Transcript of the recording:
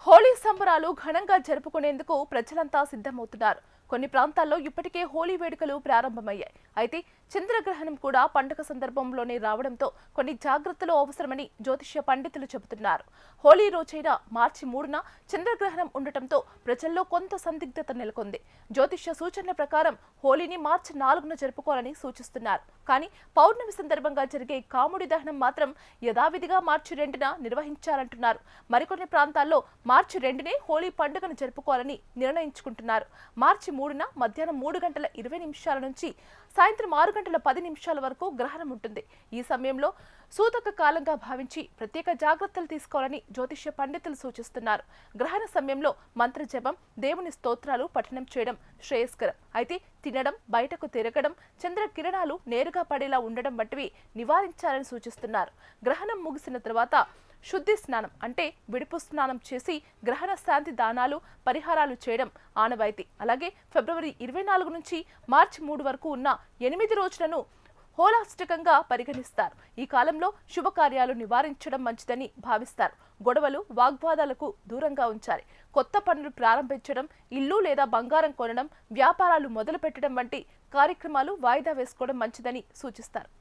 హోలీ సంబరాలు ఘనంగా జరుపుకునేందుకు ప్రజలంతా సిద్ధమవుతున్నారు. కొన్ని ప్రాంతాల్లో ఇప్పటికే హోలీ వేడుకలు ప్రారంభమయ్యాయి. అయితే చంద్రగ్రహణం కూడా పండుగ సందర్భంలోనే రావడంతో కొన్ని జాగ్రత్తలు అవసరమని జ్యోతిష్య పండితులు చెబుతున్నారు. హోలీ రోజైన మార్చి 3న చంద్రగ్రహణం ఉండటంతో ప్రజల్లో కొంత సందిగ్ధత నెలకొంది. జ్యోతిష్య సూచనల ప్రకారం హోలీని మార్చి 4న జరుపుకోవాలని సూచిస్తున్నారు. కానీ పౌర్ణమి సందర్భంగా జరిగే కాముడి దహనం మాత్రం యథావిధిగా మార్చి 2న నిర్వహించాలంటున్నారు. మరికొన్ని ప్రాంతాల్లో మార్చి 2నే హోలీ పండుగను జరుపుకోవాలని నిర్ణయించుకుంటున్నారు. మార్చి 3న మధ్యాహ్నం 3:20 నుంచి సాయంత్రం 6:10 వరకు గ్రహణం ఉంటుంది. ఈ సమయంలో సూతక కాలంగా భావించి ప్రత్యేక జాగ్రత్తలు తీసుకోవాలని జ్యోతిష్య పండితులు సూచిస్తున్నారు. గ్రహణ సమయంలో మంత్రజపం, దేవుని స్తోత్రాలు పఠనం చేయడం శ్రేయస్కరం. అయితే తినడం, బయటకు తిరగడం, చంద్ర కిరణాలు నేరుగా పడేలా ఉండడం వంటివి నివారించాలని సూచిస్తున్నారు. గ్రహణం ముగిసిన తర్వాత శుద్ధి స్నానం అంటే విడుపు స్నానం చేసి గ్రహణ శాంతి దానాలు, పరిహారాలు చేయడం ఆనవాయితీ. అలాగే ఫిబ్రవరి 24 నుంచి మార్చి 3 వరకు ఉన్న 8 రోజులను హోలాష్టకంగా పరిగణిస్తారు. ఈ కాలంలో శుభకార్యాలు నివారించడం మంచిదని భావిస్తారు. గొడవలు, వాగ్వాదాలకు దూరంగా ఉంచాలి. కొత్త పనులు ప్రారంభించడం, ఇల్లు లేదా బంగారం కొనడం, వ్యాపారాలు మొదలు పెట్టడం వంటి కార్యక్రమాలు వాయిదా వేసుకోవడం మంచిదని సూచిస్తారు.